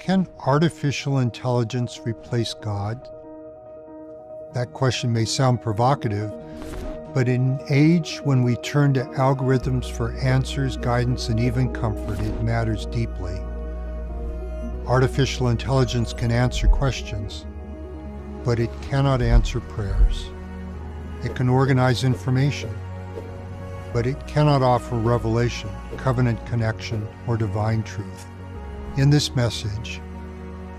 Can artificial intelligence replace God? That question may sound provocative, but in an age when we turn to algorithms for answers, guidance, and even comfort, it matters deeply. Artificial intelligence can answer questions, but it cannot answer prayers. It can organize information, but it cannot offer revelation, covenant connection, or divine truth. In this message,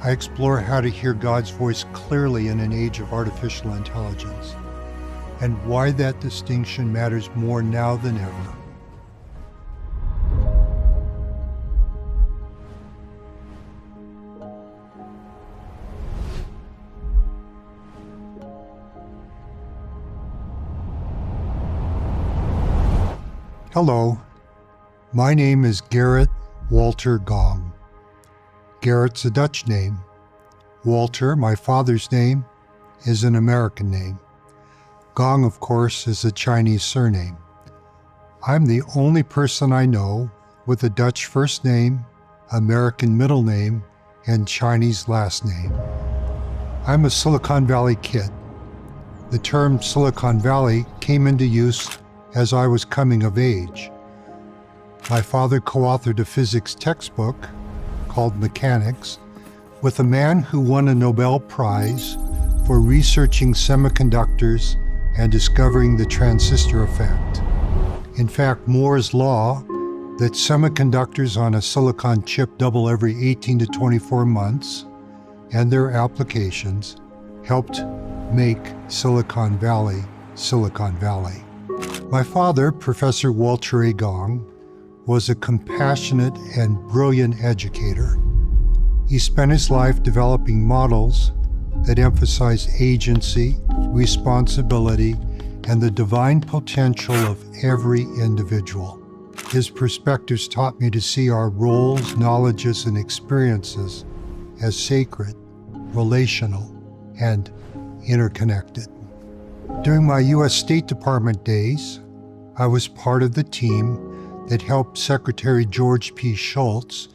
I explore how to hear God's voice clearly in an age of artificial intelligence, and why that distinction matters more now than ever. Hello, my name is Gerrit Walter Gong. Gerrit's a Dutch name. Walter, my father's name, is an American name. Gong, of course, is a Chinese surname. I'm the only person I know with a Dutch first name, American middle name, and Chinese last name. I'm a Silicon Valley kid. The term Silicon Valley came into use as I was coming of age. My father co-authored a physics textbook called Mechanics with a man who won a Nobel Prize for researching semiconductors and discovering the transistor effect. In fact, Moore's law, that semiconductors on a silicon chip double every 18 to 24 months, and their applications helped make Silicon Valley, Silicon Valley. My father, Professor Walter A. Gong, was a compassionate and brilliant educator. He spent his life developing models that emphasize agency, responsibility, and the divine potential of every individual. His perspectives taught me to see our roles, knowledges, and experiences as sacred, relational, and interconnected. During my U.S. State Department days, I was part of the team that helped Secretary George P. Shultz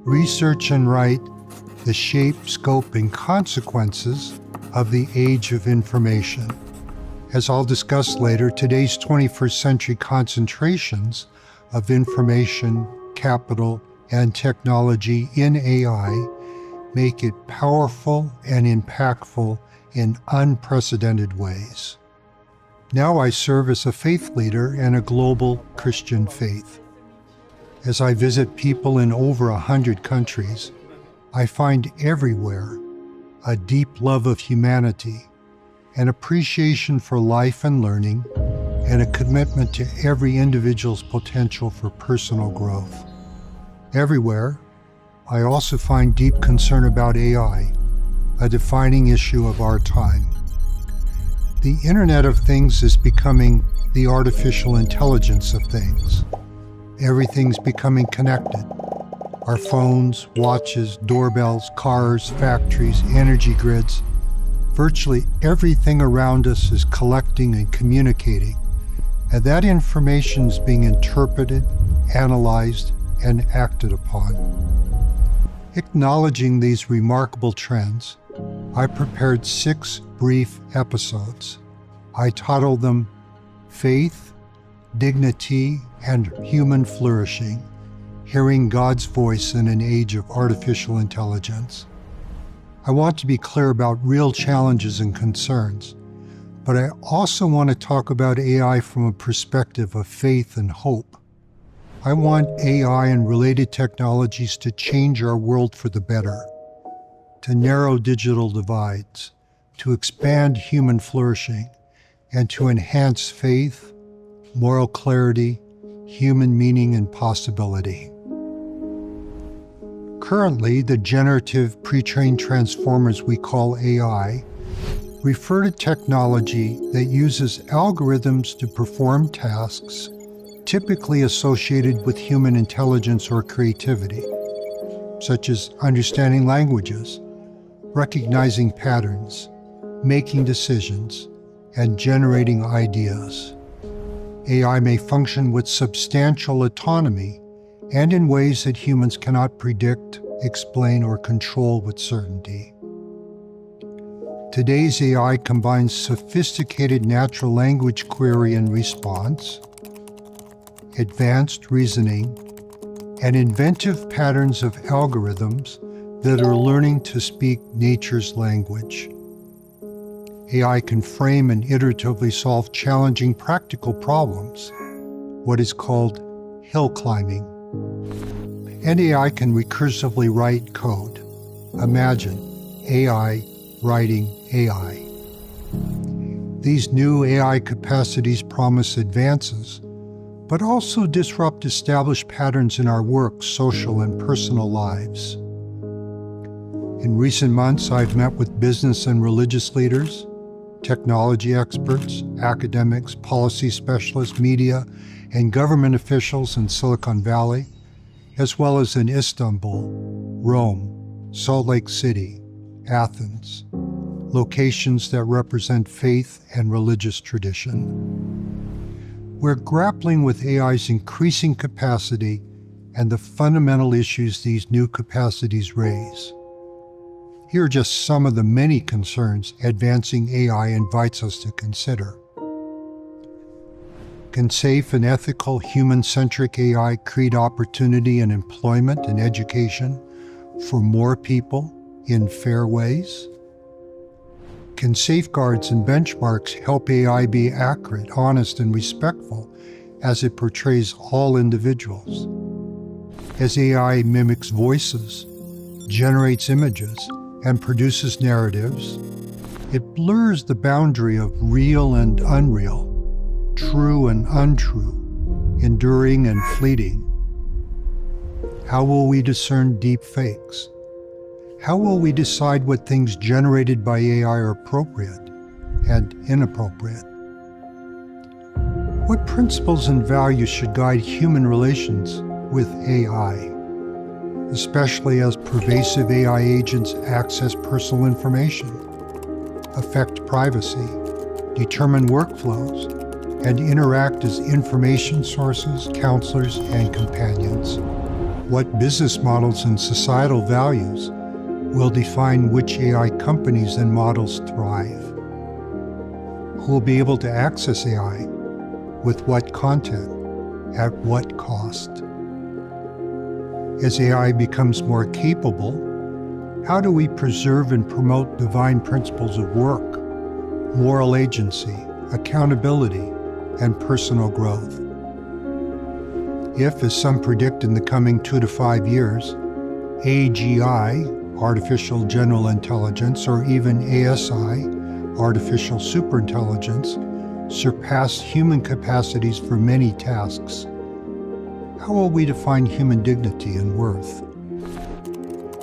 research and write the shape, scope, and consequences of the age of information. As I'll discuss later, today's 21st century concentrations of information, capital, and technology in AI make it powerful and impactful in unprecedented ways. Now I serve as a faith leader in a global Christian faith. As I visit people in over 100 countries, I find everywhere a deep love of humanity, an appreciation for life and learning, and a commitment to every individual's potential for personal growth. Everywhere, I also find deep concern about AI, a defining issue of our time. The Internet of Things is becoming the artificial intelligence of things. Everything's becoming connected. Our phones, watches, doorbells, cars, factories, energy grids. Virtually everything around us is collecting and communicating, and that information is being interpreted, analyzed, and acted upon. Acknowledging these remarkable trends, I prepared 6 brief episodes. I titled them Faith, Dignity, and Human Flourishing, Hearing God's Voice in an Age of Artificial Intelligence. I want to be clear about real challenges and concerns, but I also want to talk about AI from a perspective of faith and hope. I want AI and related technologies to change our world for the better, to narrow digital divides, to expand human flourishing, and to enhance faith, moral clarity, human meaning, and possibility. Currently, the generative pre-trained transformers we call AI refer to technology that uses algorithms to perform tasks typically associated with human intelligence or creativity, such as understanding languages, recognizing patterns, making decisions, and generating ideas. AI may function with substantial autonomy and in ways that humans cannot predict, explain, or control with certainty. Today's AI combines sophisticated natural language query and response, advanced reasoning, and inventive patterns of algorithms that are learning to speak nature's language. AI can frame and iteratively solve challenging practical problems, what is called hill climbing. And AI can recursively write code. Imagine AI writing AI. These new AI capacities promise advances, but also disrupt established patterns in our work, social, and personal lives. In recent months, I've met with business and religious leaders, technology experts, academics, policy specialists, media, and government officials in Silicon Valley, as well as in Istanbul, Rome, Salt Lake City, Athens, locations that represent faith and religious tradition. We're grappling with AI's increasing capacity and the fundamental issues these new capacities raise. Here are just some of the many concerns advancing AI invites us to consider. Can safe and ethical human-centric AI create opportunity and employment and education for more people in fair ways? Can safeguards and benchmarks help AI be accurate, honest, and respectful as it portrays all individuals? As AI mimics voices, generates images, and produces narratives, it blurs the boundary of real and unreal, true and untrue, enduring and fleeting. How will we discern deep fakes? How will we decide what things generated by AI are appropriate and inappropriate? What principles and values should guide human relations with AI, especially as pervasive AI agents access personal information, affect privacy, determine workflows, and interact as information sources, counselors, and companions? What business models and societal values will define which AI companies and models thrive? Who will be able to access AI? With what content? At what cost? As AI becomes more capable, how do we preserve and promote divine principles of work, moral agency, accountability, and personal growth? If, as some predict in the coming 2 to 5 years, AGI, artificial general intelligence, or even ASI, artificial superintelligence, surpass human capacities for many tasks, how will we define human dignity and worth?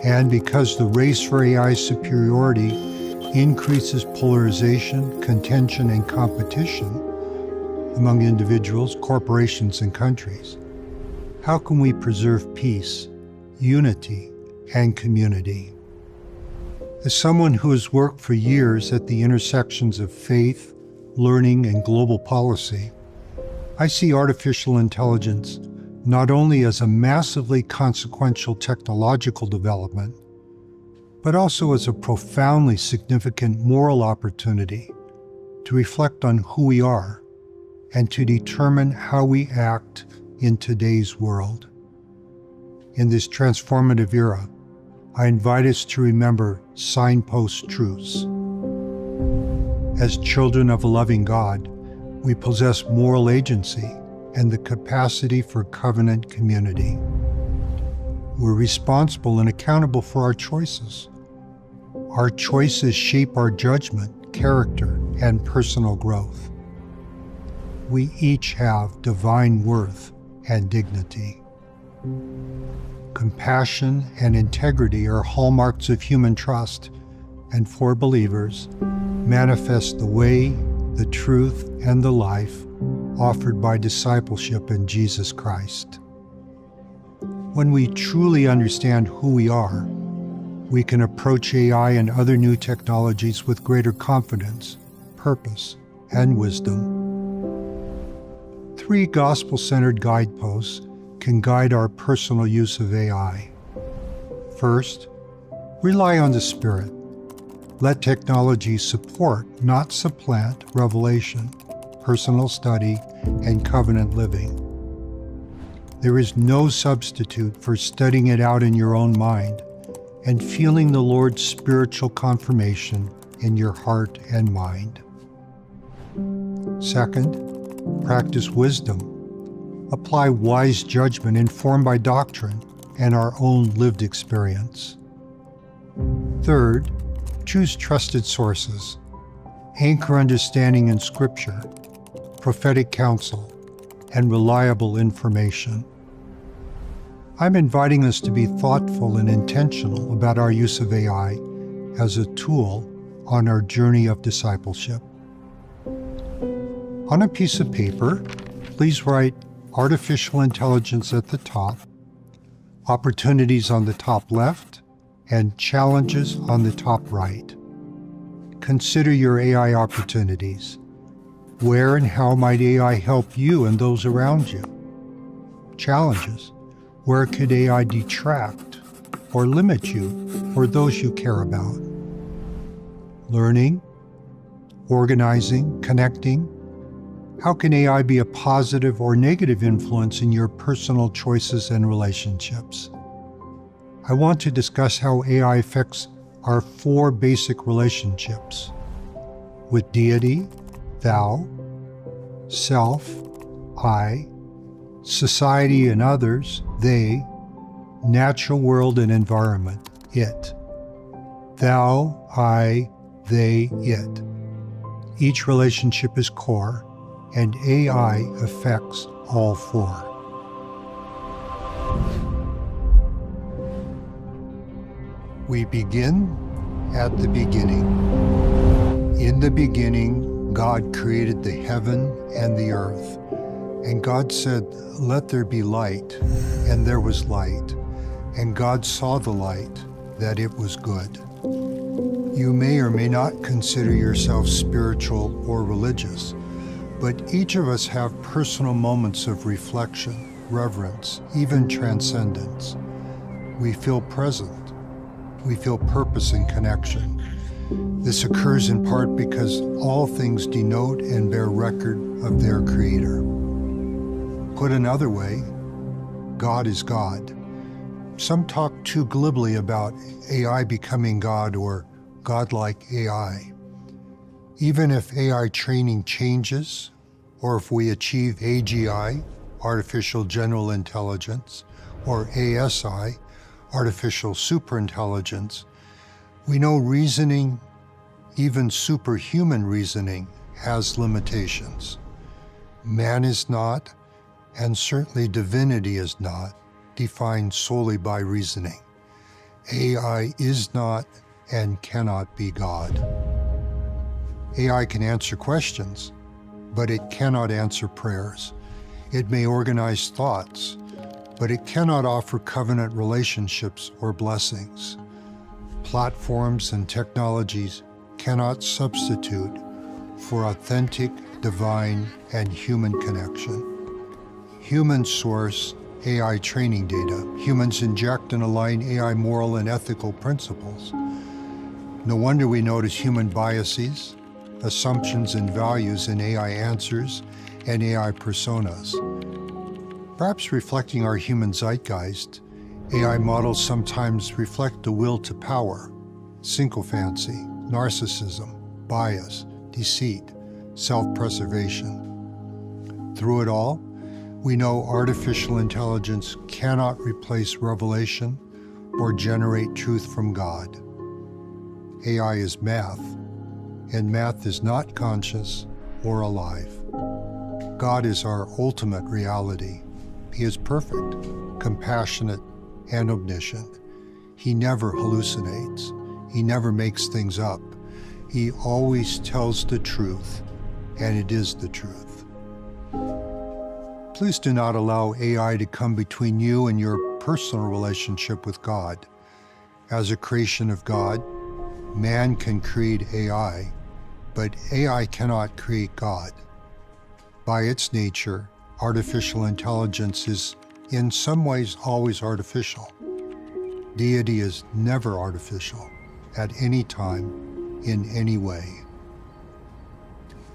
And because the race for AI superiority increases polarization, contention, and competition among individuals, corporations, and countries, how can we preserve peace, unity, and community? As someone who has worked for years at the intersections of faith, learning, and global policy, I see artificial intelligence not only as a massively consequential technological development, but also as a profoundly significant moral opportunity to reflect on who we are and to determine how we act in today's world. In this transformative era, I invite us to remember signpost truths. As children of a loving God, we possess moral agency and the capacity for covenant community. We're responsible and accountable for our choices. Our choices shape our judgment, character, and personal growth. We each have divine worth and dignity. Compassion and integrity are hallmarks of human trust, and for believers, manifest the way, the truth, and the life offered by discipleship in Jesus Christ. When we truly understand who we are, we can approach AI and other new technologies with greater confidence, purpose, and wisdom. 3 gospel-centered guideposts can guide our personal use of AI. First, rely on the Spirit. Let technology support, not supplant, revelation, personal study, and covenant living. There is no substitute for studying it out in your own mind and feeling the Lord's spiritual confirmation in your heart and mind. Second, practice wisdom. Apply wise judgment informed by doctrine and our own lived experience. Third, choose trusted sources. Anchor understanding in Scripture, prophetic counsel, and reliable information. I'm inviting us to be thoughtful and intentional about our use of AI as a tool on our journey of discipleship. On a piece of paper, please write artificial intelligence at the top, opportunities on the top left, and challenges on the top right. Consider your AI opportunities. Where and how might AI help you and those around you? Challenges. Where could AI detract or limit you or those you care about? Learning, organizing, connecting. How can AI be a positive or negative influence in your personal choices and relationships? I want to discuss how AI affects our 4 basic relationships: with deity, thou; self, I; society and others, they; natural world and environment, it. Thou, I, they, it. Each relationship is core, and AI affects all 4. We begin at the beginning. In the beginning, God created the heaven and the earth. And God said, "Let there be light," and there was light. And God saw the light, that it was good. You may or may not consider yourself spiritual or religious, but each of us have personal moments of reflection, reverence, even transcendence. We feel present. We feel purpose and connection. This occurs in part because all things denote and bear record of their Creator. Put another way, God is God. Some talk too glibly about AI becoming God or godlike AI. Even if AI training changes, or if we achieve AGI, artificial general intelligence, or ASI, artificial superintelligence, we know reasoning, even superhuman reasoning, has limitations. Man is not, and certainly divinity is not, defined solely by reasoning. AI is not and cannot be God. AI can answer questions, but it cannot answer prayers. It may organize thoughts, but it cannot offer covenant relationships or blessings. Platforms and technologies cannot substitute for authentic, divine, and human connection. Humans source AI training data. Humans inject and align AI moral and ethical principles. No wonder we notice human biases, assumptions, and values in AI answers and AI personas. Perhaps reflecting our human zeitgeist, AI models sometimes reflect the will to power, sycophancy, narcissism, bias, deceit, self-preservation. Through it all, we know artificial intelligence cannot replace revelation or generate truth from God. AI is math, and math is not conscious or alive. God is our ultimate reality. He is perfect, compassionate, and omniscient. He never hallucinates. He never makes things up. He always tells the truth, and it is the truth. Please do not allow AI to come between you and your personal relationship with God. As a creation of God, man can create AI, but AI cannot create God. By its nature, artificial intelligence is in some ways always artificial. Deity is never artificial, at any time, in any way.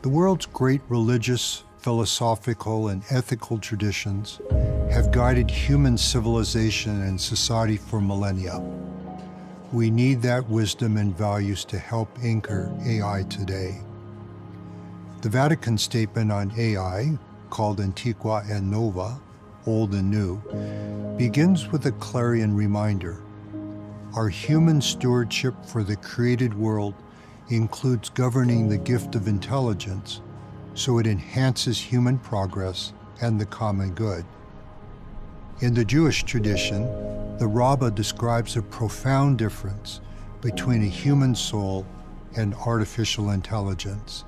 The world's great religious, philosophical, and ethical traditions have guided human civilization and society for millennia. We need that wisdom and values to help anchor AI today. The Vatican statement on AI, called Antiqua and Nova, Old and New, begins with a clarion reminder. Our human stewardship for the created world includes governing the gift of intelligence so it enhances human progress and the common good. In the Jewish tradition, the Rabbah describes a profound difference between a human soul and artificial intelligence.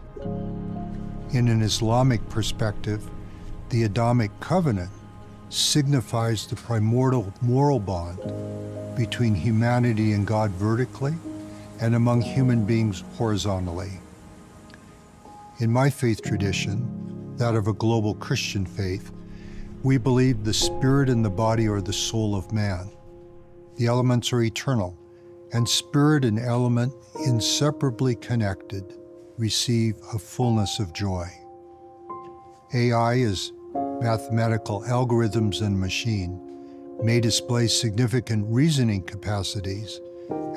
In an Islamic perspective, the Adamic covenant signifies the primordial moral bond between humanity and God vertically and among human beings horizontally. In my faith tradition, that of a global Christian faith, we believe the spirit and the body are the soul of man. The elements are eternal, and spirit and element, inseparably connected, receive a fullness of joy. AI is mathematical algorithms and machine may display significant reasoning capacities,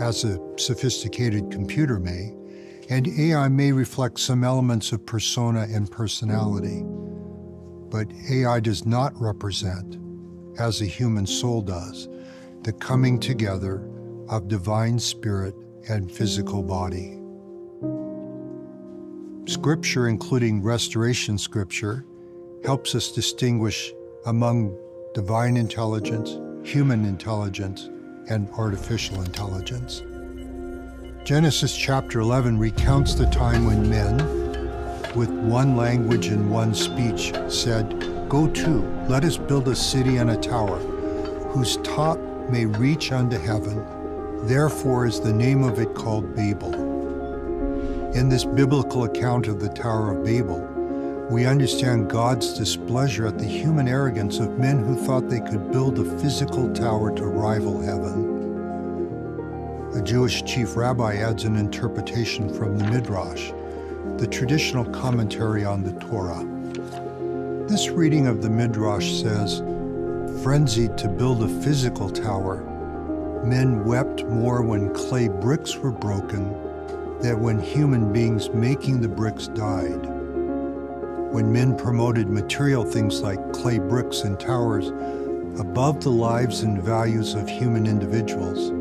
as a sophisticated computer may, and AI may reflect some elements of persona and personality. But AI does not represent, as a human soul does, the coming together of divine spirit and physical body. Scripture, including restoration scripture, helps us distinguish among divine intelligence, human intelligence, and artificial intelligence. Genesis chapter 11 recounts the time when men, with one language and one speech, said, "Go to, let us build a city and a tower, whose top may reach unto heaven. Therefore is the name of it called Babel." In this biblical account of the Tower of Babel, we understand God's displeasure at the human arrogance of men who thought they could build a physical tower to rival heaven. A Jewish chief rabbi adds an interpretation from the Midrash, the traditional commentary on the Torah. This reading of the Midrash says, "Frenzied to build a physical tower, men wept more when clay bricks were broken than when human beings making the bricks died." When men promoted material things like clay bricks and towers above the lives and values of human individuals,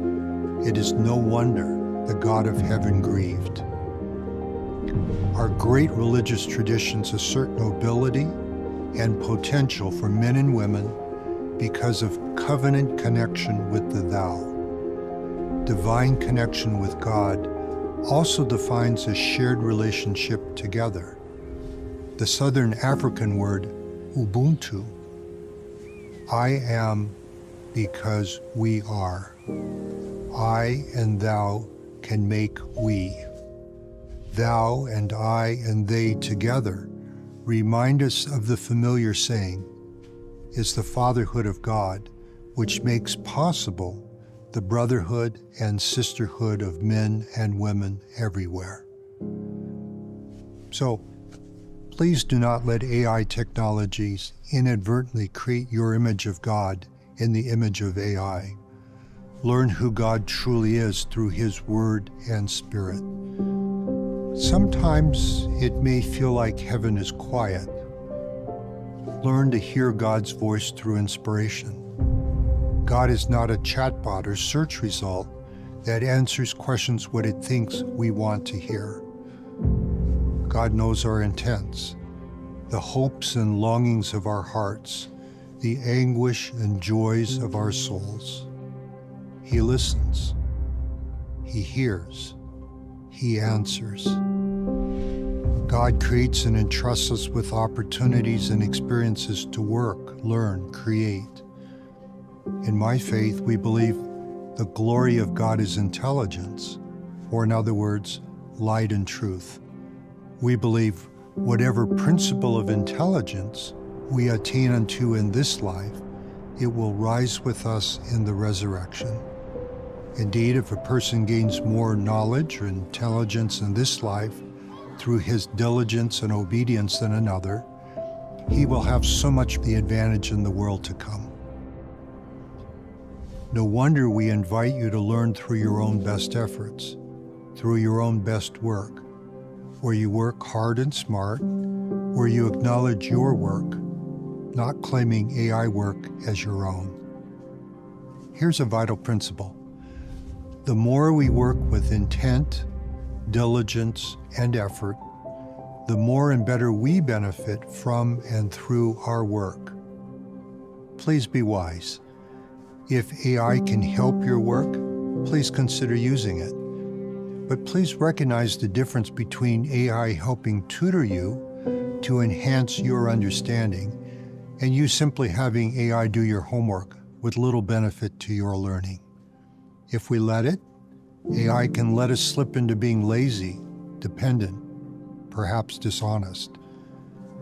it is no wonder the God of heaven grieved. Our great religious traditions assert nobility and potential for men and women because of covenant connection with the Thou. Divine connection with God also defines a shared relationship together. The Southern African word Ubuntu, I am because we are. I and thou can make we. Thou and I and they together remind us of the familiar saying, is the fatherhood of God, which makes possible the brotherhood and sisterhood of men and women everywhere. So, please do not let AI technologies inadvertently create your image of God in the image of AI. Learn who God truly is through His Word and Spirit. Sometimes it may feel like heaven is quiet. Learn to hear God's voice through inspiration. God is not a chatbot or search result that answers questions what it thinks we want to hear. God knows our intents, the hopes and longings of our hearts, the anguish and joys of our souls. He listens, He hears, He answers. God creates and entrusts us with opportunities and experiences to work, learn, create. In my faith, we believe the glory of God is intelligence, or in other words, light and truth. We believe whatever principle of intelligence we attain unto in this life, it will rise with us in the resurrection. Indeed, if a person gains more knowledge or intelligence in this life through his diligence and obedience than another, he will have so much the advantage in the world to come. No wonder we invite you to learn through your own best efforts, through your own best work, where you work hard and smart, where you acknowledge your work, not claiming AI work as your own. Here's a vital principle. The more we work with intent, diligence, and effort, the more and better we benefit from and through our work. Please be wise. If AI can help your work, please consider using it. But please recognize the difference between AI helping tutor you to enhance your understanding and you simply having AI do your homework with little benefit to your learning. If we let it, AI can let us slip into being lazy, dependent, perhaps dishonest.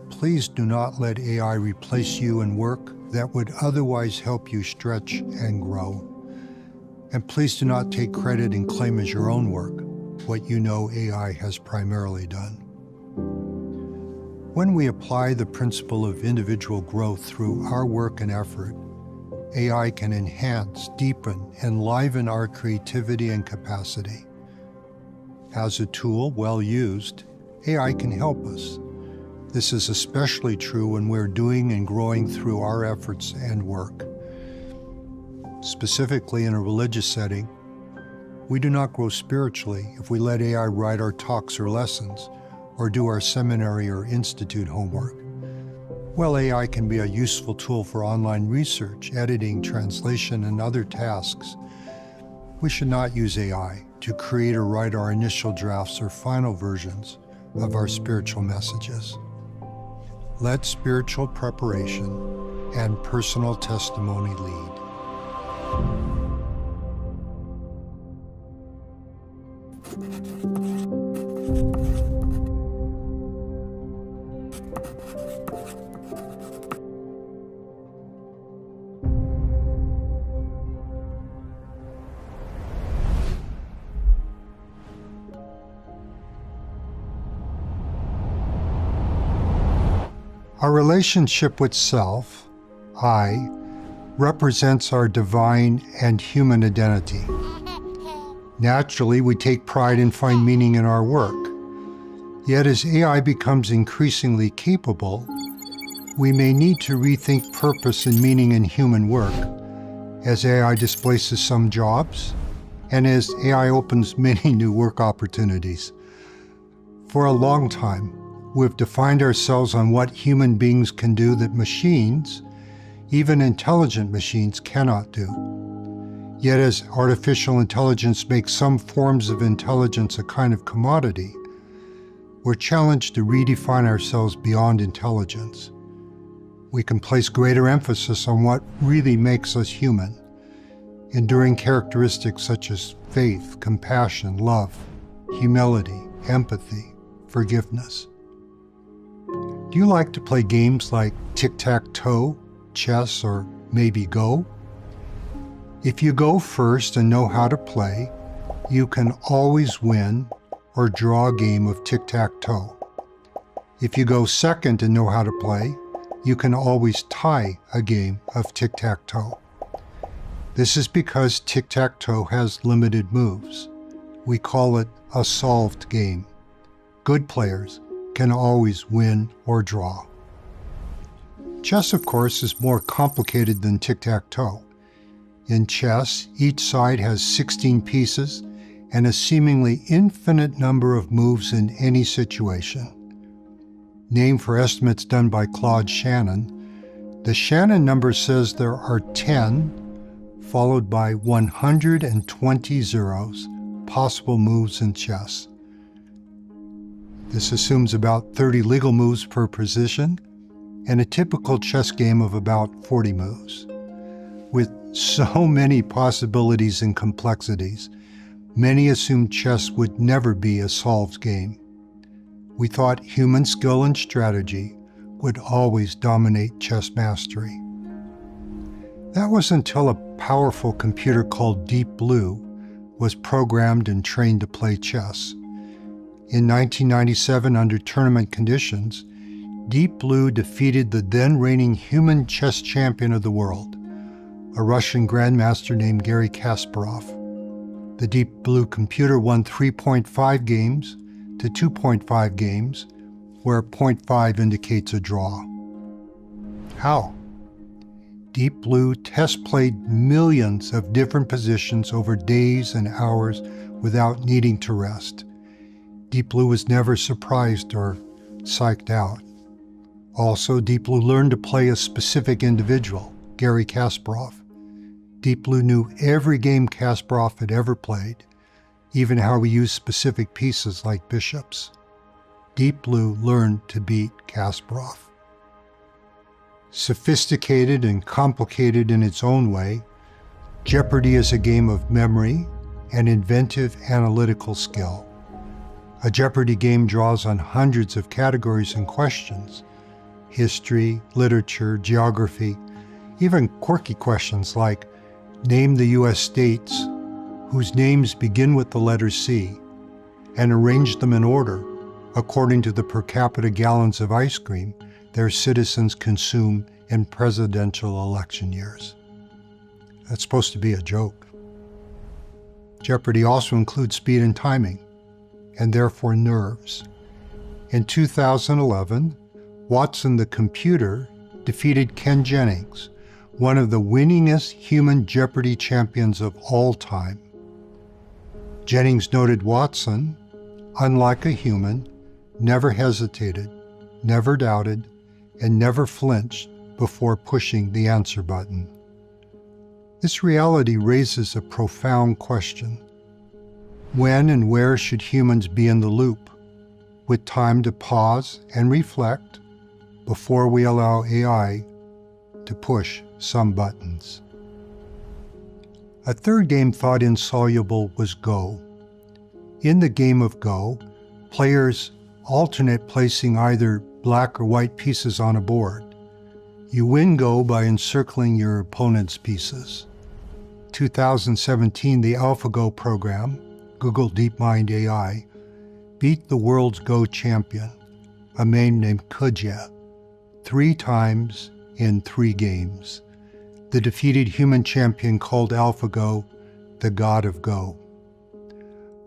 Please do not let AI replace you in work that would otherwise help you stretch and grow. And please do not take credit and claim as your own work what you know AI has primarily done. When we apply the principle of individual growth through our work and effort, AI can enhance, deepen, enliven our creativity and capacity. As a tool, well used, AI can help us. This is especially true when we're doing and growing through our efforts and work. Specifically in a religious setting, we do not grow spiritually if we let AI write our talks or lessons, or do our seminary or institute homework. While AI can be a useful tool for online research, editing, translation, and other tasks, we should not use AI to create or write our initial drafts or final versions of our spiritual messages. Let spiritual preparation and personal testimony lead. Our relationship with self, I, represents our divine and human identity. Naturally, we take pride and find meaning in our work. Yet as AI becomes increasingly capable, we may need to rethink purpose and meaning in human work as AI displaces some jobs and as AI opens many new work opportunities. For a long time, we've defined ourselves on what human beings can do that machines, even intelligent machines, cannot do. Yet as artificial intelligence makes some forms of intelligence a kind of commodity, we're challenged to redefine ourselves beyond intelligence. We can place greater emphasis on what really makes us human, enduring characteristics such as faith, compassion, love, humility, empathy, forgiveness. Do you like to play games like tic-tac-toe, chess, or maybe Go? If you go first and know how to play, you can always win or draw a game of tic-tac-toe. If you go second and know how to play, you can always tie a game of tic-tac-toe. This is because tic-tac-toe has limited moves. We call it a solved game. Good players can always win or draw. Chess, of course, is more complicated than tic-tac-toe. In chess, each side has 16 pieces and a seemingly infinite number of moves in any situation. Named for estimates done by Claude Shannon, the Shannon number says there are 10, followed by 120 zeros, possible moves in chess. This assumes about 30 legal moves per position and a typical chess game of about 40 moves. With so many possibilities and complexities, many assumed chess would never be a solved game. We thought human skill and strategy would always dominate chess mastery. That was until a powerful computer called Deep Blue was programmed and trained to play chess. In 1997, under tournament conditions, Deep Blue defeated the then reigning human chess champion of the world, a Russian grandmaster named Garry Kasparov. The Deep Blue computer won 3.5 games to 2.5 games, where 0.5 indicates a draw. How? Deep Blue test played millions of different positions over days and hours without needing to rest. Deep Blue was never surprised or psyched out. Also, Deep Blue learned to play a specific individual, Garry Kasparov. Deep Blue knew every game Kasparov had ever played, even how he used specific pieces like bishops. Deep Blue learned to beat Kasparov. Sophisticated and complicated in its own way, Jeopardy is a game of memory and inventive analytical skill. A Jeopardy game draws on hundreds of categories and questions: history, literature, geography, even quirky questions like name the U.S. states whose names begin with the letter C, and arrange them in order according to the per capita gallons of ice cream their citizens consume in presidential election years. That's supposed to be a joke. Jeopardy also includes speed and timing, and therefore nerves. In 2011, Watson the computer defeated Ken Jennings, one of the winningest human Jeopardy champions of all time. Jennings noted Watson, unlike a human, never hesitated, never doubted, and never flinched before pushing the answer button. This reality raises a profound question. When and where should humans be in the loop, with time to pause and reflect before we allow AI to push some buttons? A third game thought insoluble was Go. In the game of Go, players alternate placing either black or white pieces on a board. You win Go by encircling your opponent's pieces. 2017, the AlphaGo program, Google DeepMind AI, beat the world's Go champion, a man named Kudja, 3 times in 3 games. The defeated human champion called AlphaGo the God of Go.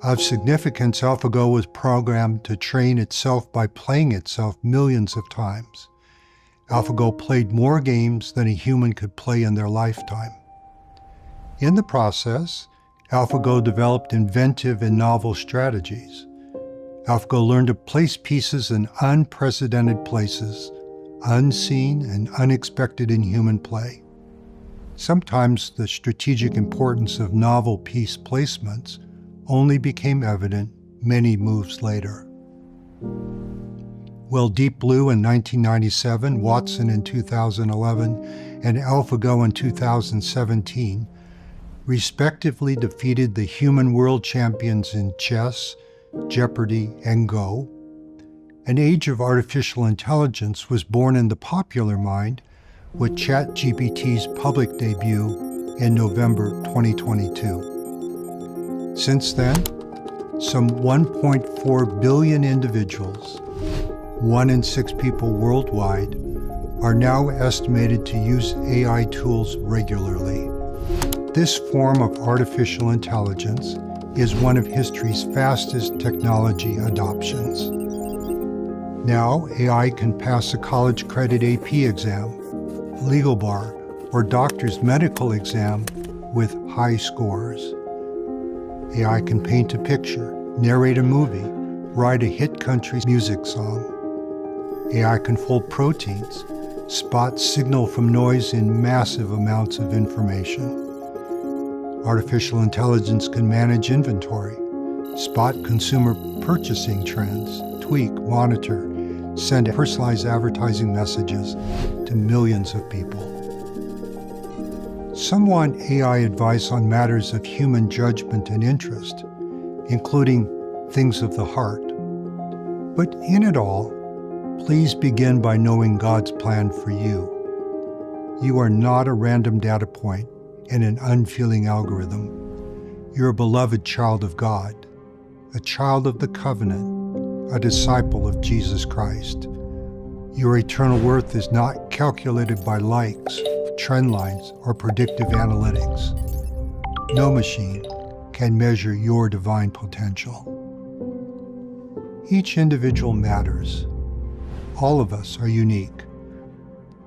Of significance, AlphaGo was programmed to train itself by playing itself millions of times. AlphaGo played more games than a human could play in their lifetime. In the process, AlphaGo developed inventive and novel strategies. AlphaGo learned to place pieces in unprecedented places, unseen and unexpected in human play. Sometimes the strategic importance of novel piece placements only became evident many moves later. Well, Deep Blue in 1997, Watson in 2011, and AlphaGo in 2017 respectively defeated the human world champions in chess, Jeopardy, and Go. An age of artificial intelligence was born in the popular mind with ChatGPT's public debut in November 2022. Since then, some 1.4 billion individuals, 1 in 6 people worldwide, are now estimated to use AI tools regularly. This form of artificial intelligence is one of history's fastest technology adoptions. Now, AI can pass a college credit AP exam, legal bar, or doctor's medical exam with high scores. AI can paint a picture, narrate a movie, write a hit country music song. AI can fold proteins, spot signal from noise in massive amounts of information. Artificial intelligence can manage inventory, spot consumer purchasing trends, tweak, monitor, send personalized advertising messages to millions of people. Some want AI advice on matters of human judgment and interest, including things of the heart. But in it all, please begin by knowing God's plan for you. You are not a random data point in an unfeeling algorithm. You're a beloved child of God, a child of the covenant, a disciple of Jesus Christ. Your eternal worth is not calculated by likes, trend lines, or predictive analytics. No machine can measure your divine potential. Each individual matters. All of us are unique.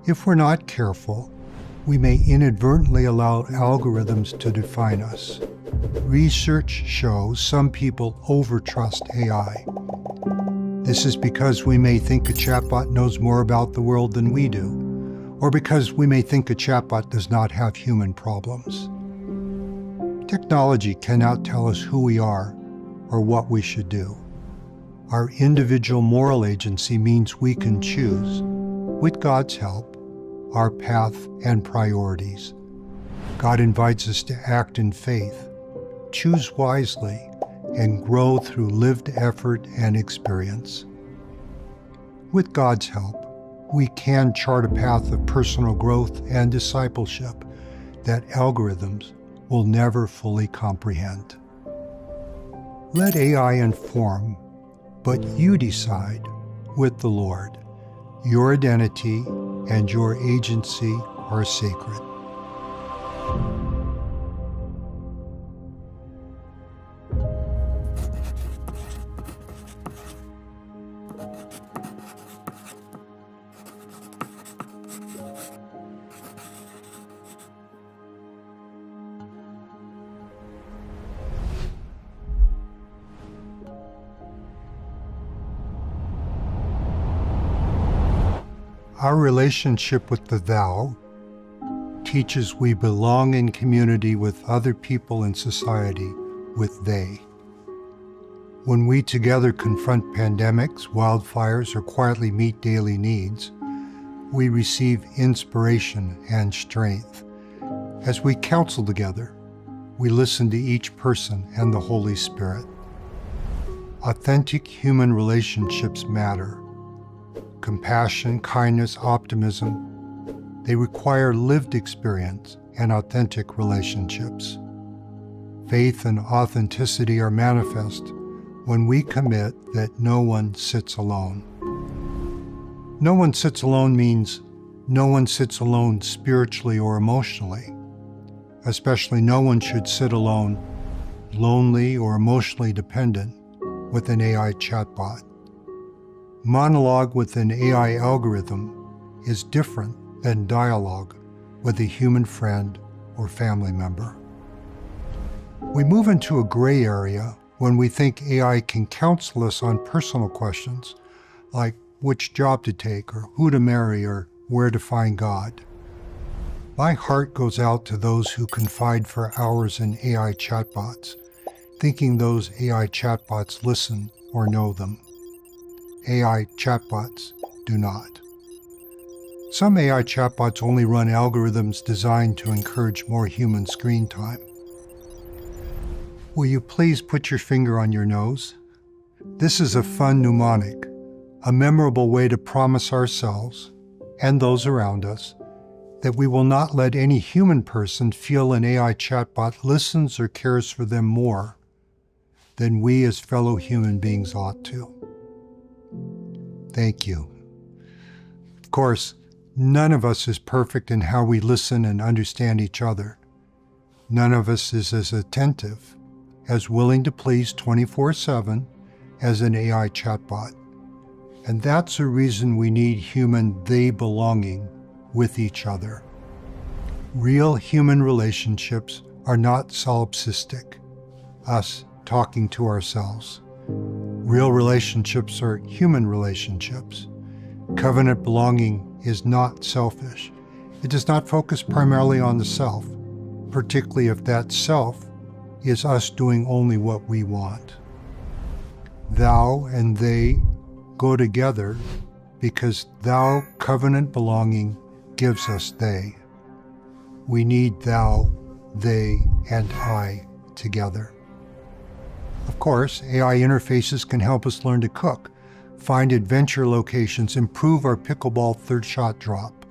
If we're not careful, we may inadvertently allow algorithms to define us. Research shows some people overtrust AI. This is because we may think a chatbot knows more about the world than we do, or because we may think a chatbot does not have human problems. Technology cannot tell us who we are or what we should do. Our individual moral agency means we can choose, with God's help, our path and priorities. God invites us to act in faith, choose wisely, and grow through lived effort and experience. With God's help, we can chart a path of personal growth and discipleship that algorithms will never fully comprehend. Let AI inform, but you decide with the Lord. Your identity and your agency are sacred. Our relationship with the Thou teaches we belong in community with other people in society with they. When we together confront pandemics, wildfires, or quietly meet daily needs, we receive inspiration and strength. As we counsel together, we listen to each person and the Holy Spirit. Authentic human relationships matter. Compassion, kindness, optimism, they require lived experience and authentic relationships. Faith and authenticity are manifest when we commit that no one sits alone. No one sits alone means no one sits alone spiritually or emotionally. Especially no one should sit alone, lonely or emotionally dependent with an AI chatbot. Monologue with an AI algorithm is different than dialogue with a human friend or family member. We move into a gray area when we think AI can counsel us on personal questions like which job to take or who to marry or where to find God. My heart goes out to those who confide for hours in AI chatbots, thinking those AI chatbots listen or know them. AI chatbots do not. Some AI chatbots only run algorithms designed to encourage more human screen time. Will you please put your finger on your nose? This is a fun mnemonic, a memorable way to promise ourselves and those around us that we will not let any human person feel an AI chatbot listens or cares for them more than we as fellow human beings ought to. Thank you. Of course, none of us is perfect in how we listen and understand each other. None of us is as attentive, as willing to please 24/7 as an AI chatbot. And that's a reason we need human they belonging with each other. Real human relationships are not solipsistic, us talking to ourselves. Real relationships are human relationships. Covenant belonging is not selfish. It does not focus primarily on the self, particularly if that self is us doing only what we want. Thou and they go together because thou covenant belonging gives us they. We need thou, they, and I together. Of course, AI interfaces can help us learn to cook, find adventure locations, improve our pickleball third shot drop.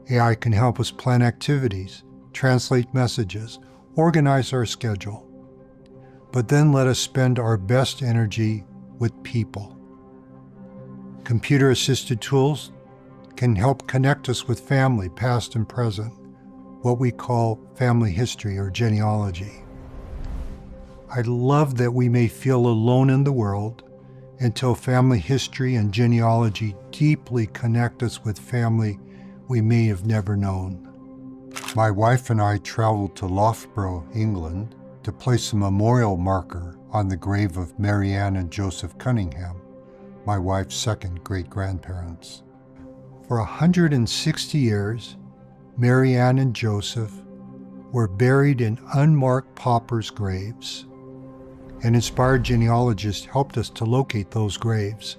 AI can help us plan activities, translate messages, organize our schedule, but then let us spend our best energy with people. Computer-assisted tools can help connect us with family, past and present, what we call family history or genealogy. I love that we may feel alone in the world until family history and genealogy deeply connect us with family we may have never known. My wife and I traveled to Loughborough, England, to place a memorial marker on the grave of Mary Ann and Joseph Cunningham, my wife's second great-grandparents. For 160 years, Mary Ann and Joseph were buried in unmarked paupers' graves. An inspired genealogist helped us to locate those graves.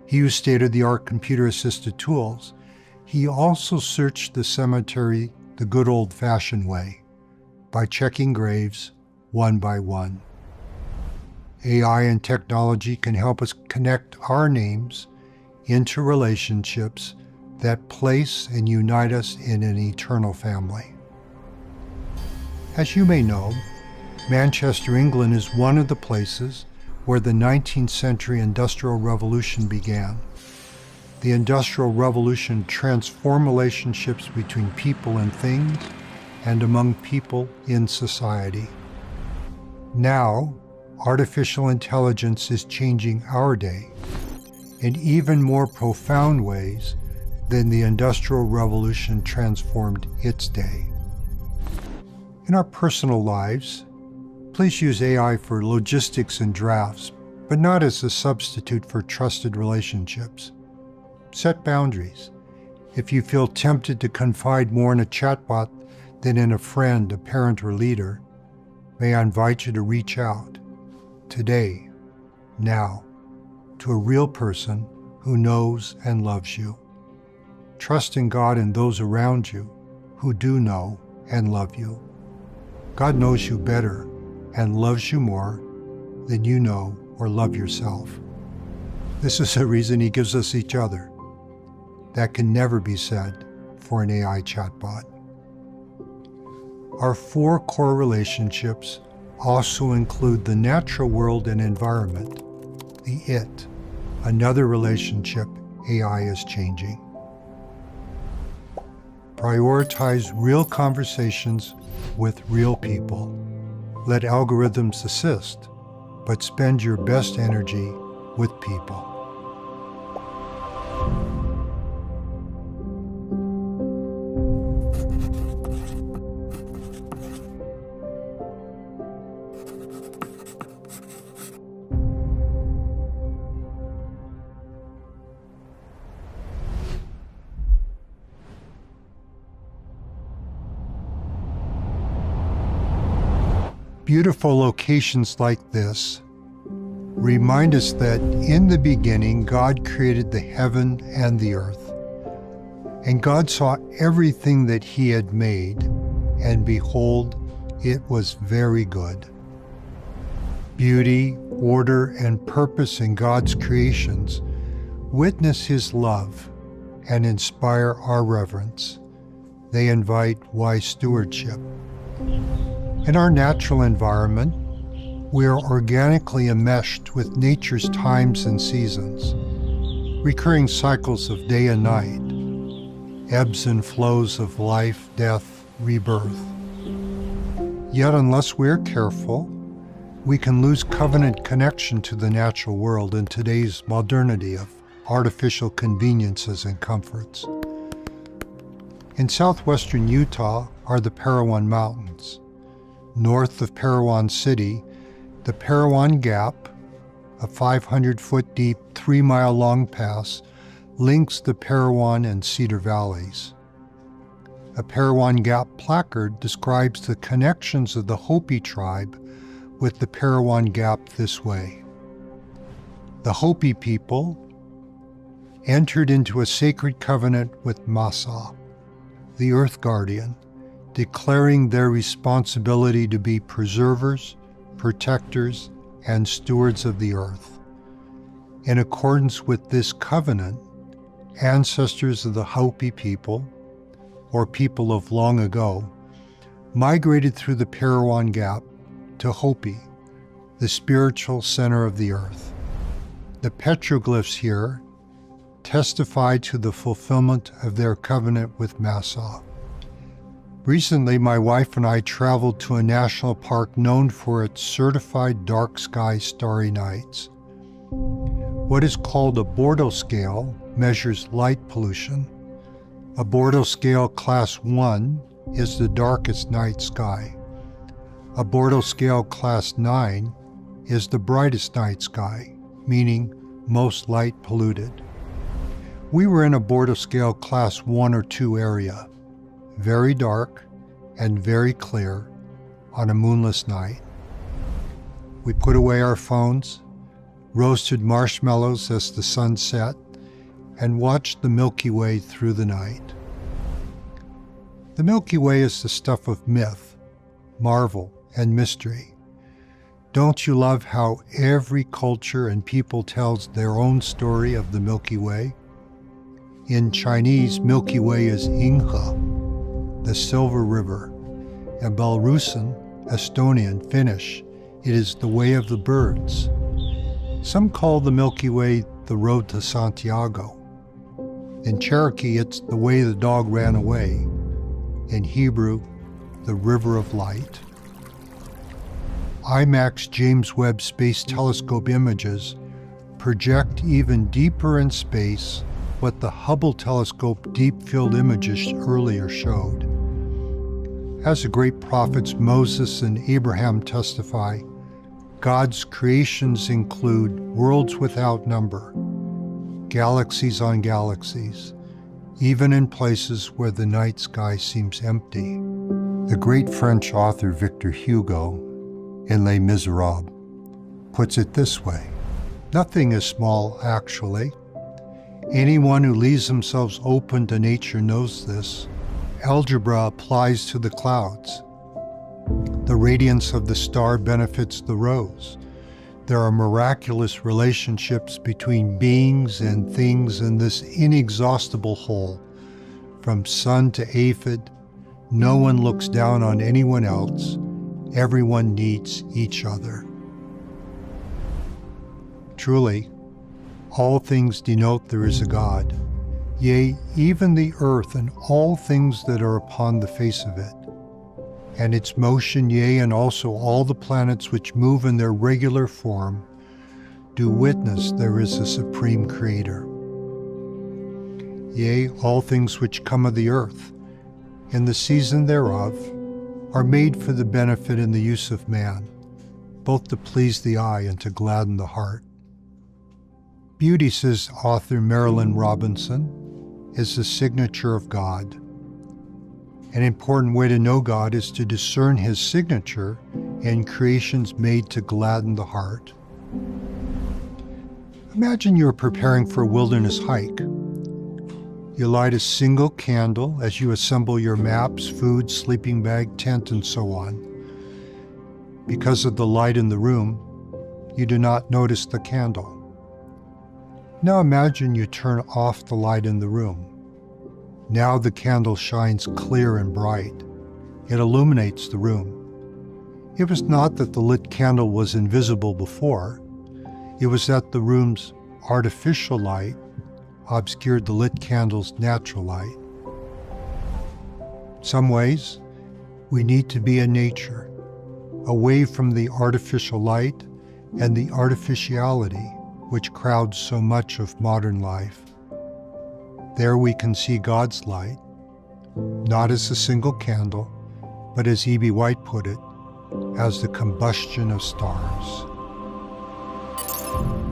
He used state-of-the-art computer-assisted tools. He also searched the cemetery the good old-fashioned way, by checking graves one by one. AI and technology can help us connect our names into relationships that place and unite us in an eternal family. As you may know, Manchester, England is one of the places where the 19th century Industrial Revolution began. The Industrial Revolution transformed relationships between people and things, and among people in society. Now, artificial intelligence is changing our day in even more profound ways than the Industrial Revolution transformed its day. In our personal lives, please use AI for logistics and drafts, but not as a substitute for trusted relationships. Set boundaries. If you feel tempted to confide more in a chatbot than in a friend, a parent, or leader, may I invite you to reach out today, now, to a real person who knows and loves you. Trust in God and those around you who do know and love you. God knows you better and loves you more than you know or love yourself. This is the reason He gives us each other. That can never be said for an AI chatbot. Our 4 core relationships also include the natural world and environment, the it, another relationship AI is changing. Prioritize real conversations with real people. Let algorithms assist, but spend your best energy with people. Beautiful locations like this remind us that in the beginning, God created the heaven and the earth. And God saw everything that He had made, and behold, it was very good. Beauty, order, and purpose in God's creations witness His love and inspire our reverence. They invite wise stewardship. In our natural environment, we are organically enmeshed with nature's times and seasons, recurring cycles of day and night, ebbs and flows of life, death, rebirth. Yet unless we're careful, we can lose covenant connection to the natural world in today's modernity of artificial conveniences and comforts. In southwestern Utah are the Parowan Mountains. North of Parowan City, the Parowan Gap, a 500-foot deep, 3-mile-long pass, links the Parowan and Cedar Valleys. A Parowan Gap placard describes the connections of the Hopi tribe with the Parowan Gap this way. The Hopi people entered into a sacred covenant with Masa, the earth guardian, declaring their responsibility to be preservers, protectors, and stewards of the earth. In accordance with this covenant, ancestors of the Hopi people, or people of long ago, migrated through the Parowan Gap to Hopi, the spiritual center of the earth. The petroglyphs here testify to the fulfillment of their covenant with Massa. Recently, my wife and I traveled to a national park known for its certified dark sky starry nights. What is called a Bortle scale measures light pollution. A Bortle scale class 1 is the darkest night sky. A Bortle scale class 9 is the brightest night sky, meaning most light polluted. We were in a Bortle scale class 1 or 2 area, very dark and very clear on a moonless night. We put away our phones, roasted marshmallows as the sun set, and watched the Milky Way through the night. The Milky Way is the stuff of myth, marvel, and mystery. Don't you love how every culture and people tells their own story of the Milky Way? In Chinese, Milky Way is Inghe, the Silver River. In Belarusian, Estonian, Finnish, it is the Way of the Birds. Some call the Milky Way the Road to Santiago. In Cherokee, it's the way the dog ran away. In Hebrew, the River of Light. IMAX James Webb Space Telescope images project even deeper in space what the Hubble telescope deep field images earlier showed. As the great prophets Moses and Abraham testify, God's creations include worlds without number, galaxies on galaxies, even in places where the night sky seems empty. The great French author Victor Hugo, in Les Miserables, puts it this way: nothing is small, actually. Anyone who leaves themselves open to nature knows this. Algebra applies to the clouds. The radiance of the star benefits the rose. There are miraculous relationships between beings and things in this inexhaustible whole. From sun to aphid, no one looks down on anyone else. Everyone needs each other. Truly, all things denote there is a God, yea, even the earth and all things that are upon the face of it, and its motion, yea, and also all the planets which move in their regular form, do witness there is a supreme Creator. Yea, all things which come of the earth, in the season thereof, are made for the benefit and the use of man, both to please the eye and to gladden the heart. Beauty, says author Marilyn Robinson, is the signature of God. An important way to know God is to discern His signature in creations made to gladden the heart. Imagine you're preparing for a wilderness hike. You light a single candle as you assemble your maps, food, sleeping bag, tent, and so on. Because of the light in the room, you do not notice the candle. Now imagine you turn off the light in the room. Now the candle shines clear and bright. It illuminates the room. It was not that the lit candle was invisible before. It was that the room's artificial light obscured the lit candle's natural light. Some ways, we need to be in nature, away from the artificial light and the artificiality which crowds so much of modern life. There we can see God's light, not as a single candle, but as E.B. White put it, as the combustion of stars.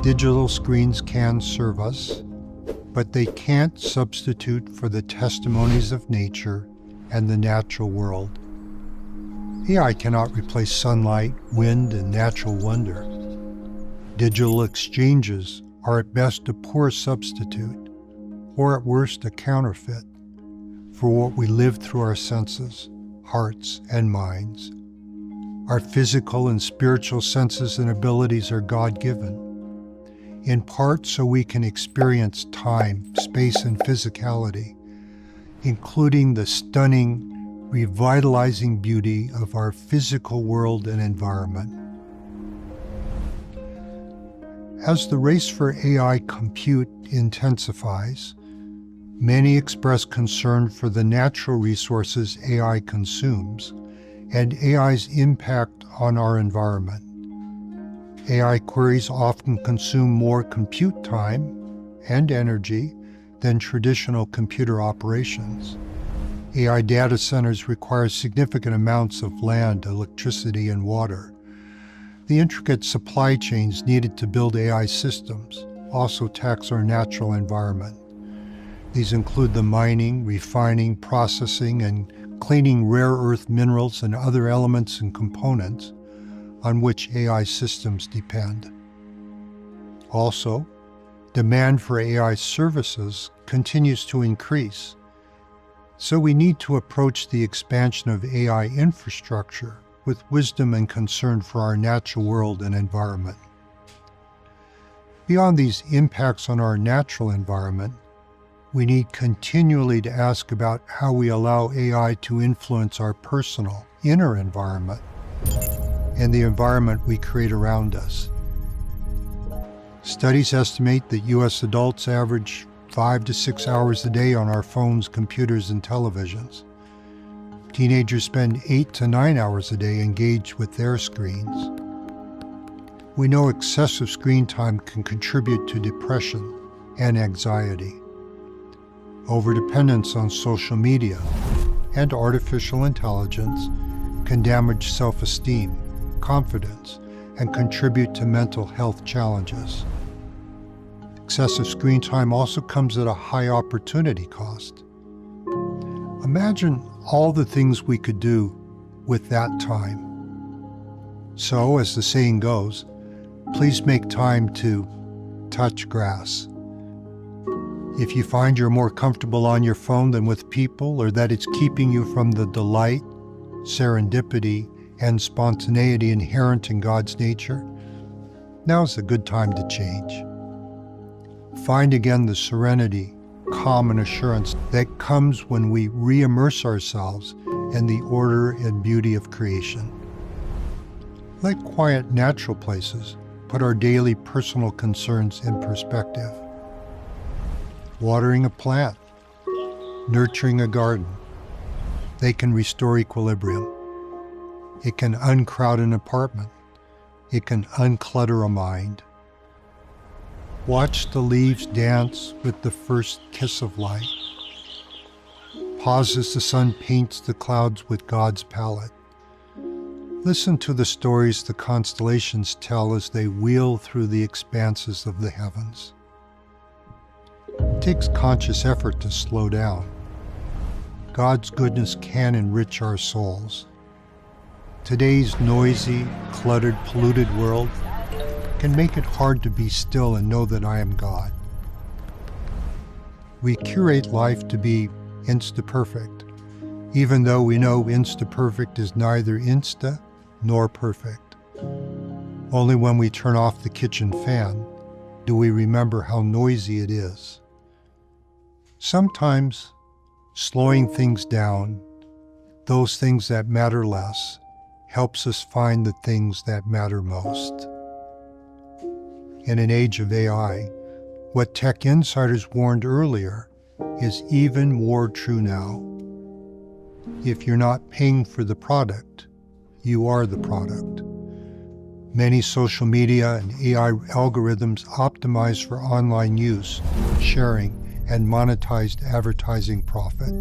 Digital screens can serve us, but they can't substitute for the testimonies of nature and the natural world. AI cannot replace sunlight, wind, and natural wonder. Digital exchanges are at best a poor substitute, or at worst a counterfeit, for what we live through our senses, hearts, and minds. Our physical and spiritual senses and abilities are God-given, in part so we can experience time, space, and physicality, including the stunning revitalizing beauty of our physical world and environment. As the race for AI compute intensifies, many express concern for the natural resources AI consumes and AI's impact on our environment. AI queries often consume more compute time and energy than traditional computer operations. AI data centers require significant amounts of land, electricity, and water. The intricate supply chains needed to build AI systems also tax our natural environment. These include the mining, refining, processing, and cleaning rare earth minerals and other elements and components on which AI systems depend. Also, demand for AI services continues to increase, so we need to approach the expansion of AI infrastructure with wisdom and concern for our natural world and environment. Beyond these impacts on our natural environment, we need continually to ask about how we allow AI to influence our personal, inner environment and the environment we create around us. Studies estimate that U.S. adults average 5 to 6 hours a day on our phones, computers, and televisions. Teenagers spend 8 to 9 hours a day engaged with their screens. We know excessive screen time can contribute to depression and anxiety. Overdependence on social media and artificial intelligence can damage self-esteem, confidence, and contribute to mental health challenges. Excessive screen time also comes at a high opportunity cost. Imagine all the things we could do with that time. So, as the saying goes, please make time to touch grass. If you find you're more comfortable on your phone than with people, or that it's keeping you from the delight, serendipity, and spontaneity inherent in God's nature, now's a good time to change. Find again the serenity, calm, and assurance that comes when we re-immerse ourselves in the order and beauty of creation. Let quiet, natural places put our daily personal concerns in perspective. Watering a plant, nurturing a garden, they can restore equilibrium. It can uncrowd an apartment. It can unclutter a mind. Watch the leaves dance with the first kiss of light. Pause as the sun paints the clouds with God's palette. Listen to the stories the constellations tell as they wheel through the expanses of the heavens. It takes conscious effort to slow down. God's goodness can enrich our souls. Today's noisy, cluttered, polluted world can make it hard to be still and know that I am God. We curate life to be insta-perfect, even though we know insta-perfect is neither insta nor perfect. Only when we turn off the kitchen fan do we remember how noisy it is. Sometimes slowing things down, those things that matter less, helps us find the things that matter most. In an age of AI, what tech insiders warned earlier is even more true now. If you're not paying for the product, you are the product. Many social media and AI algorithms optimize for online use, sharing, and monetized advertising profit.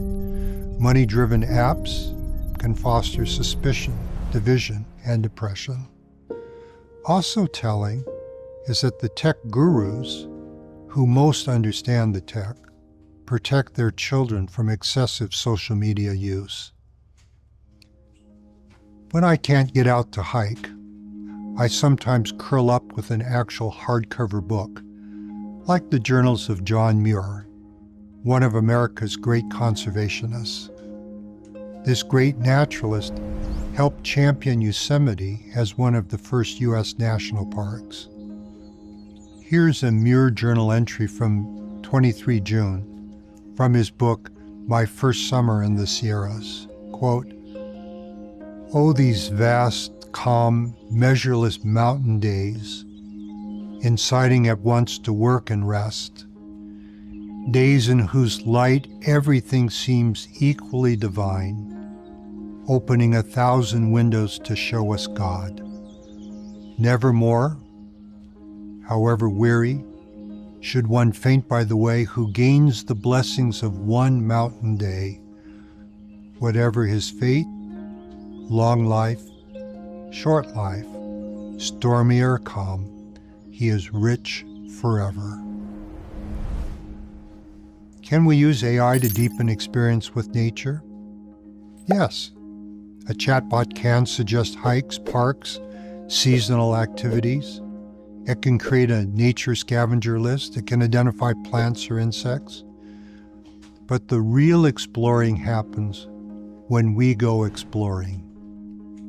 Money-driven apps can foster suspicion, division, and depression. Also telling is that the tech gurus, who most understand the tech, protect their children from excessive social media use. When I can't get out to hike, I sometimes curl up with an actual hardcover book, like the journals of John Muir, one of America's great conservationists. This great naturalist helped champion Yosemite as one of the first U.S. national parks. Here's a Muir journal entry from 23 June from his book, My First Summer in the Sierras. quote, "Oh, these vast, calm, measureless mountain days, inciting at once to work and rest, days in whose light everything seems equally divine, opening 1,000 windows to show us God. Nevermore, however weary, should one faint by the way who gains the blessings of one mountain day, whatever his fate, long life, short life, stormy or calm, he is rich forever." Can we use AI to deepen experience with nature? Yes. A chatbot can suggest hikes, parks, seasonal activities. It can create a nature scavenger list. It can identify plants or insects. But the real exploring happens when we go exploring.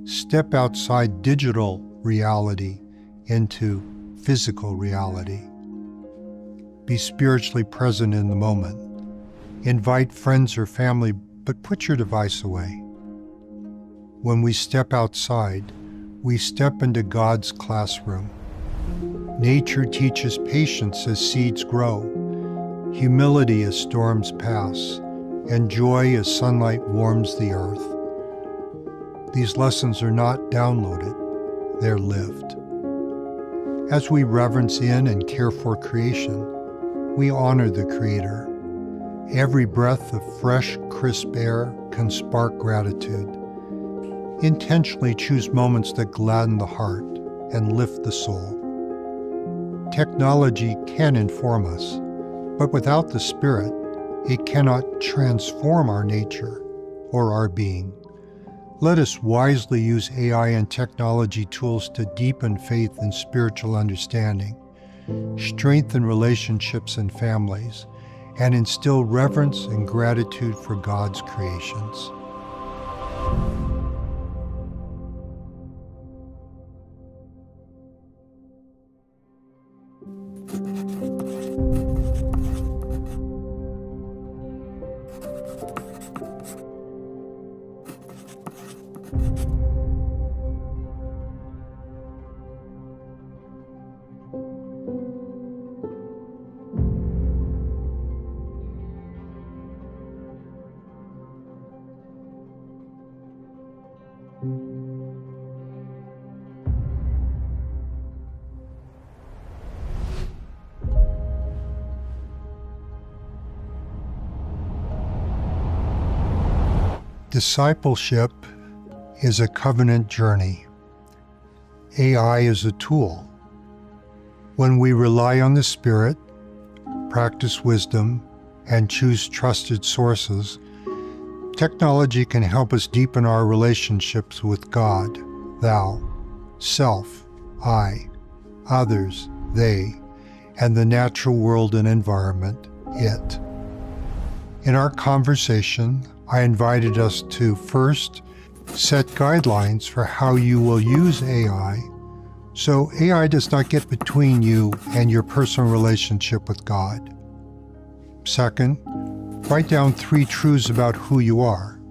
Step outside digital reality into physical reality. Be spiritually present in the moment. Invite friends or family, but put your device away. When we step outside, we step into God's classroom. Nature teaches patience as seeds grow, humility as storms pass, and joy as sunlight warms the earth. These lessons are not downloaded, they're lived. As we reverence in and care for creation, we honor the Creator. Every breath of fresh, crisp air can spark gratitude. Intentionally choose moments that gladden the heart and lift the soul. Technology can inform us, but without the Spirit, it cannot transform our nature or our being. Let us wisely use AI and technology tools to deepen faith and spiritual understanding, strengthen relationships and families, and instill reverence and gratitude for God's creations. Discipleship is a covenant journey. AI is a tool. When we rely on the Spirit, practice wisdom, and choose trusted sources, technology can help us deepen our relationships with God, thou, self, I, others, they, and the natural world and environment, it. In our conversation, I invited us to first set guidelines for how you will use AI so AI does not get between you and your personal relationship with God. Second, write down 3 truths about who you are: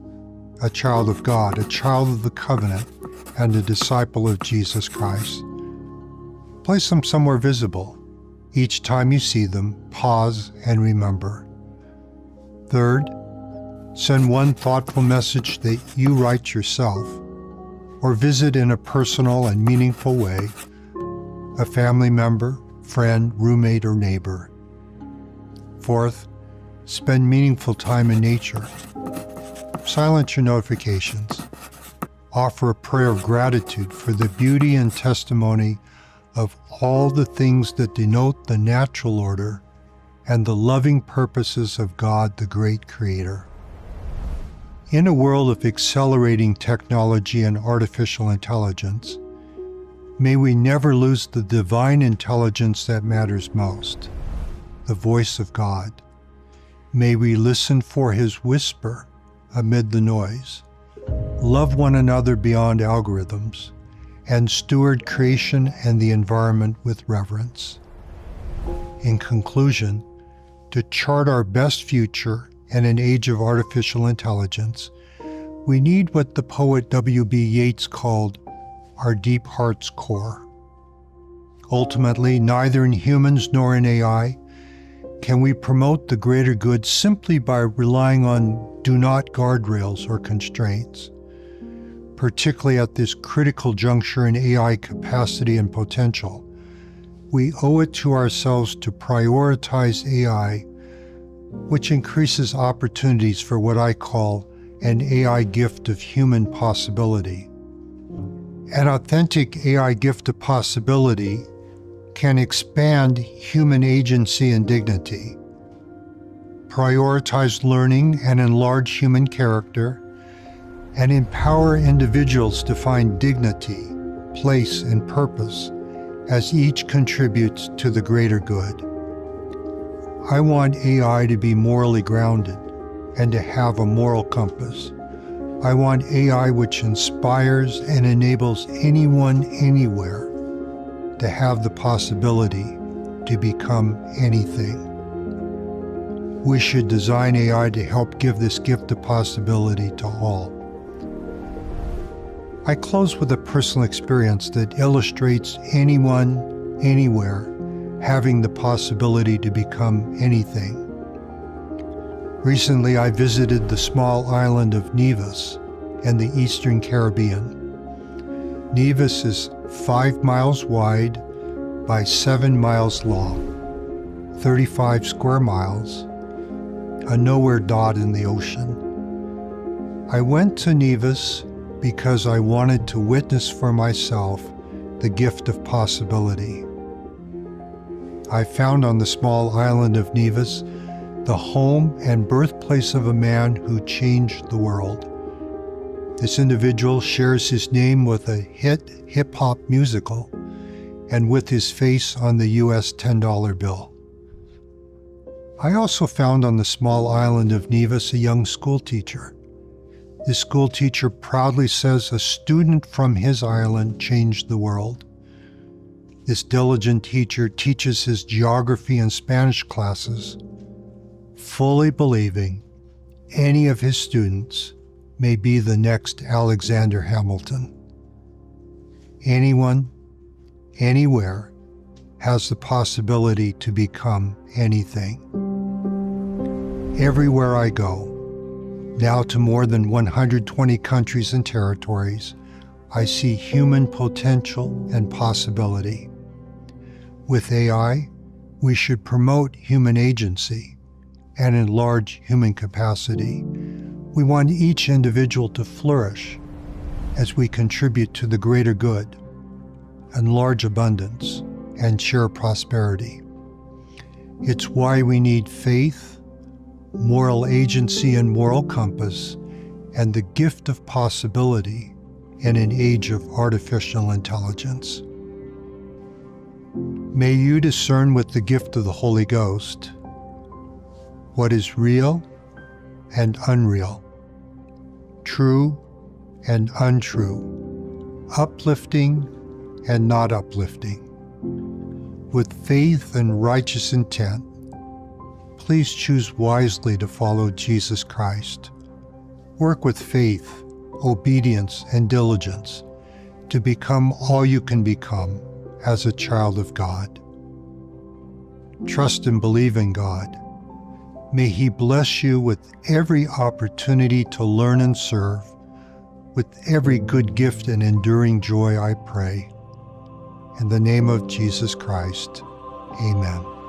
a child of God, a child of the covenant, and a disciple of Jesus Christ. Place them somewhere visible. Each time you see them, pause and remember. Third, send one thoughtful message that you write yourself, or visit in a personal and meaningful way a family member, friend, roommate, or neighbor. Fourth, spend meaningful time in nature. Silence your notifications. Offer a prayer of gratitude for the beauty and testimony of all the things that denote the natural order and the loving purposes of God, the great Creator. In a world of accelerating technology and artificial intelligence, may we never lose the divine intelligence that matters most, the voice of God. May we listen for His whisper amid the noise, love one another beyond algorithms, and steward creation and the environment with reverence. In conclusion, to chart our best future in an age of artificial intelligence, We need what the poet W.B. Yeats called our deep heart's core. Ultimately, neither in humans nor in AI can we promote the greater good simply by relying on do-not guardrails or constraints. Particularly at this critical juncture in AI capacity and potential, we owe it to ourselves to prioritize AI, which increases opportunities for what I call an AI gift of human possibility. An authentic AI gift of possibility can expand human agency and dignity, prioritize learning and enlarge human character, and empower individuals to find dignity, place, and purpose as each contributes to the greater good. I want AI to be morally grounded and to have a moral compass. I want AI which inspires and enables anyone, anywhere, to have the possibility to become anything. We should design AI to help give this gift of possibility to all. I close with a personal experience that illustrates anyone, anywhere, having the possibility to become anything. Recently, I visited the small island of Nevis in the Eastern Caribbean. Nevis is 5 miles wide by 7 miles long, 35 square miles, a nowhere dot in the ocean. I went to Nevis because I wanted to witness for myself the gift of possibility. I found on the small island of Nevis the home and birthplace of a man who changed the world. This individual shares his name with a hit hip-hop musical and with his face on the US $10 bill. I also found on the small island of Nevis a young schoolteacher. This schoolteacher proudly says a student from his island changed the world. This diligent teacher teaches his geography and Spanish classes, fully believing any of his students may be the next Alexander Hamilton. Anyone, anywhere, has the possibility to become anything. Everywhere I go, now to more than 120 countries and territories, I see human potential and possibility. With AI, we should promote human agency and enlarge human capacity. We want each individual to flourish as we contribute to the greater good, enlarge abundance, and share prosperity. It's why we need faith, moral agency and moral compass, and the gift of possibility in an age of artificial intelligence. May you discern with the gift of the Holy Ghost what is real and unreal, true and untrue, uplifting and not uplifting. With faith and righteous intent, please choose wisely to follow Jesus Christ. Work with faith, obedience, and diligence to become all you can become as a child of God. Trust and believe in God. May He bless you with every opportunity to learn and serve, with every good gift and enduring joy, I pray. In the name of Jesus Christ, amen.